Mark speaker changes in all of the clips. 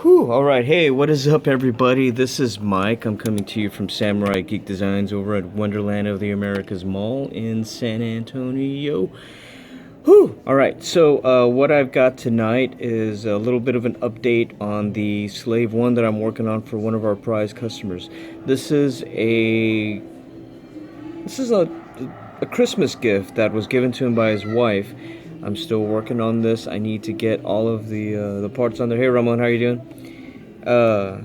Speaker 1: Whew, alright, hey, what is up, everybody? This is Mike. I'm coming to you from Samurai Geek Designs over at Wonderland of the Americas Mall in San Antonio. Whew, alright, so what I've got tonight is a little bit of an update on the Slave-1 that I'm working on for one of our prize customers. This is a a Christmas gift that was given to him by his wife. I'm still working on this. I need to get all of the parts on there. Hey, Ramon, how you doing? Uh,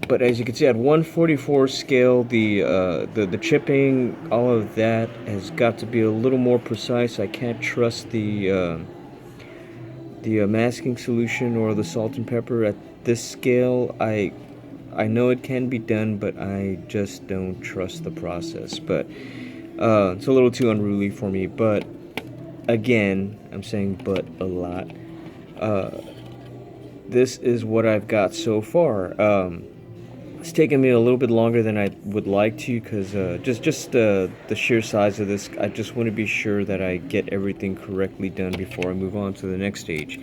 Speaker 1: but as you can see, at 144 scale, the chipping, all of that has got to be a little more precise. I can't trust the masking solution or the salt and pepper at this scale. I know it can be done, but I just don't trust the process. But it's a little too unruly for me. But again, I'm saying but a lot. This is what I've got so far. It's taken me a little bit longer than I would like to, because just the sheer size of this. I just want to be sure that I get everything correctly done before I move on to the next stage.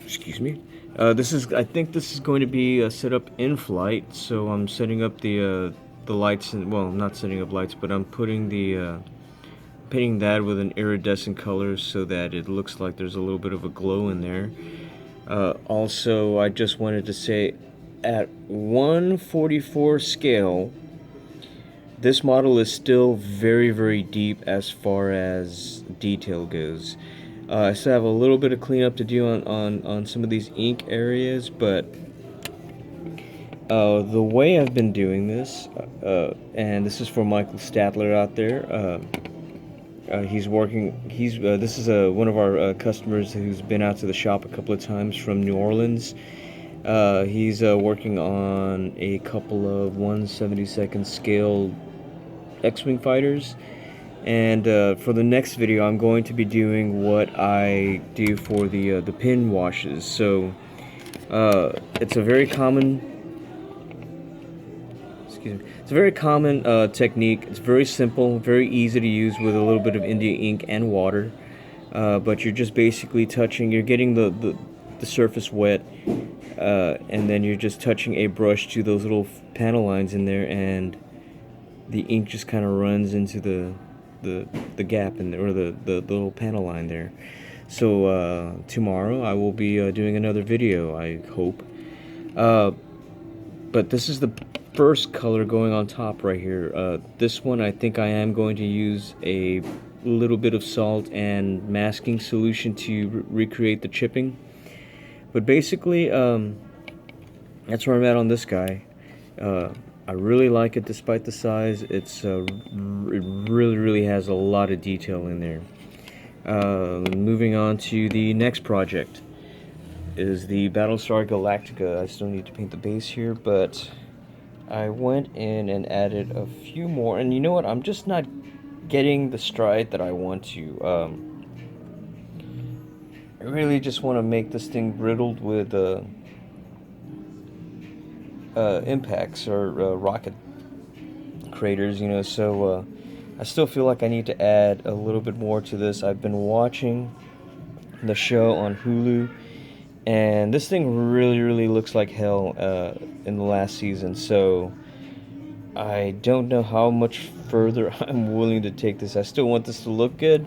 Speaker 1: Excuse me. I think this is going to be set up in flight, so I'm setting up the lights, and well, not setting up lights, but I'm putting the painting that with an iridescent color so that it looks like there's a little bit of a glow in there. Also, I just wanted to say, at 144 scale, this model is still very, very deep as far as detail goes. I still have a little bit of cleanup to do on some of these ink areas, but the way I've been doing this, and this is for Michael Statler out there. He's working. This is one of our customers who's been out to the shop a couple of times from New Orleans. He's working on a couple of 1/72nd scale X-wing fighters, and for the next video, I'm going to be doing what I do for the pin washes. So it's a very common. It's a very common technique. It's very simple, very easy to use with a little bit of India ink and water. But you're just basically touching, you're getting the surface wet, and then you're just touching a brush to those little panel lines in there, and the ink just kind of runs into the gap in there, or the little panel line there. So tomorrow I will be doing another video, I hope. But this is the first color going on top right here. This one, I think I am going to use a little bit of salt and masking solution to recreate the chipping. But basically, that's where I'm at on this guy. I really like it despite the size. It really has a lot of detail in there. Moving on to the next project is the Battlestar Galactica. I still need to paint the base here, but I went in and added a few more, and you know what? I'm just not getting the stride that I want to. I really just want to make this thing riddled with impacts or rocket craters, you know. So I still feel like I need to add a little bit more to this. I've been watching the show on Hulu, and this thing really looks like hell in the last season. So I don't know how much further I'm willing to take this. I still want this to look good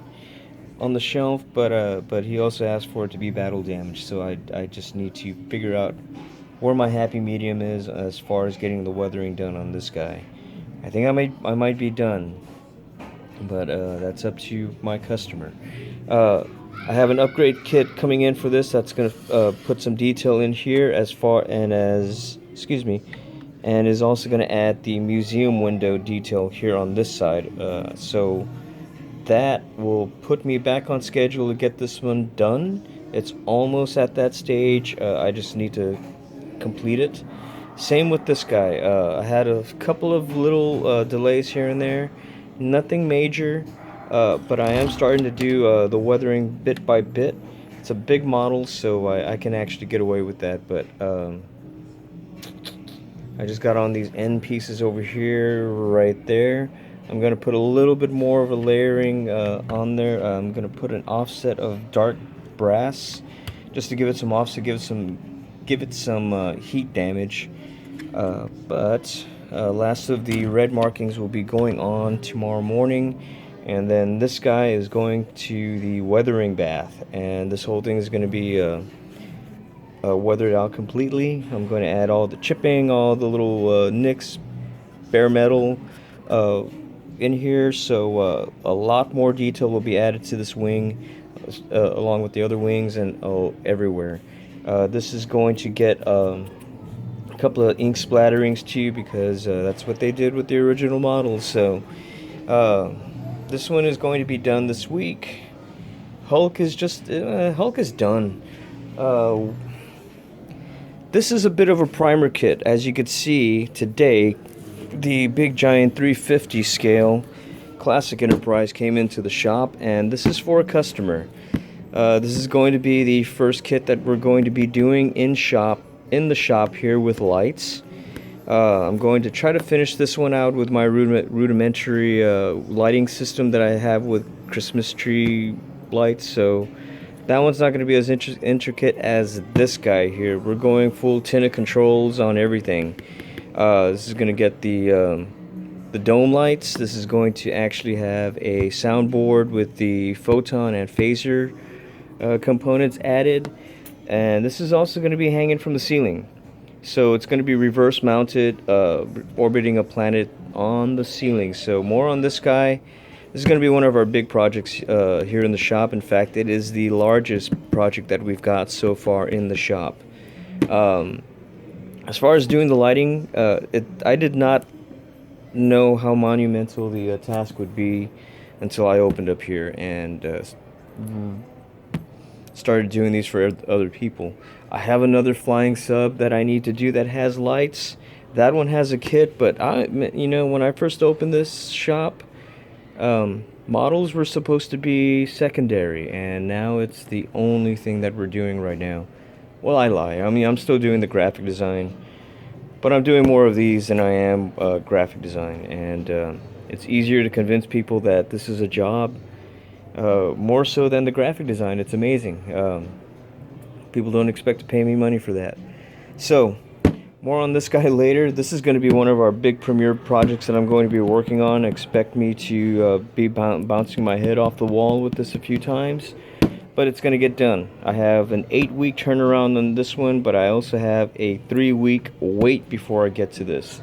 Speaker 1: on the shelf, but he also asked for it to be battle damaged. So I just need to figure out where my happy medium is as far as getting the weathering done on this guy. I think I might be done, but that's up to my customer. I have an upgrade kit coming in for this that's going to put some detail in here and is also going to add the museum window detail here on this side. So that will put me back on schedule to get this one done. It's almost at that stage. I just need to complete it. Same with this guy. I had a couple of little delays here and there. Nothing major. But I am starting to do the weathering bit by bit. It's a big model, so I can actually get away with that. But I just got on these end pieces over here, right there. I'm going to put a little bit more of a layering on there. I'm going to put an offset of dark brass, just to give it some offset, give it some give it some heat damage. But last of the red markings will be going on tomorrow morning, and then this guy is going to the weathering bath, and this whole thing is going to be weathered out completely. I'm going to add all the chipping, all the little nicks, bare metal in here, so a lot more detail will be added to this wing, along with the other wings and everywhere. This is going to get a couple of ink splatterings too, because that's what they did with the original models. So this one is going to be done this week. Hulk is done. This is a bit of a primer kit. As you could see today, the big giant 350 scale Classic Enterprise came into the shop, and this is for a customer. This is going to be the first kit that we're going to be doing in the shop here with lights. I'm going to try to finish this one out with my rudimentary lighting system that I have with Christmas tree lights, so that one's not going to be as intricate as this guy here. We're going full tin of controls on everything. This is going to get the dome lights. This is going to actually have a soundboard with the photon and phaser components added, and this is also going to be hanging from the ceiling. So it's going to be reverse mounted, orbiting a planet on the ceiling. So more on this guy. This is going to be one of our big projects here in the shop. In fact, it is the largest project that we've got so far in the shop. As far as doing the lighting, I did not know how monumental the task would be until I opened up here and started doing these for other people. I have another flying sub that I need to do that has lights. That one has a kit, but when I first opened this shop, models were supposed to be secondary, and now it's the only thing that we're doing right now. Well, I lie. I mean, I'm still doing the graphic design, but I'm doing more of these than I am graphic design, and it's easier to convince people that this is a job, more so than the graphic design. It's amazing. People don't expect to pay me money for that. So, more on this guy later. This is going to be one of our big premiere projects that I'm going to be working on. Expect me to be bouncing my head off the wall with this a few times, but it's going to get done. I have an 8-week turnaround on this one, but I also have a 3-week wait before I get to this.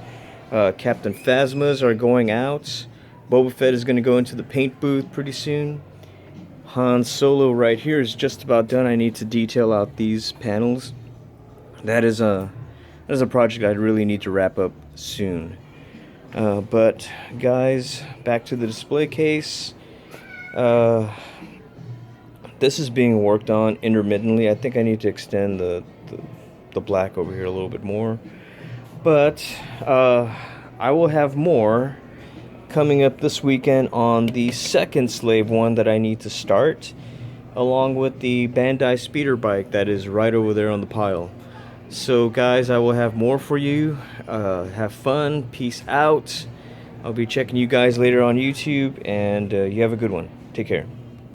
Speaker 1: Captain Phasmas are going out. Boba Fett is going to go into the paint booth pretty soon. Han Solo right here is just about done. I need to detail out these panels. That is a project I really need to wrap up soon. But guys, back to the display case. This is being worked on intermittently. I think I need to extend the black over here a little bit more. But I will have more coming up this weekend on the second Slave-1 that I need to start, along with the Bandai speeder bike that is right over there on the pile. So guys, I will have more for you. Have fun. Peace out. I'll be checking you guys later on YouTube, and you have a good one. Take care.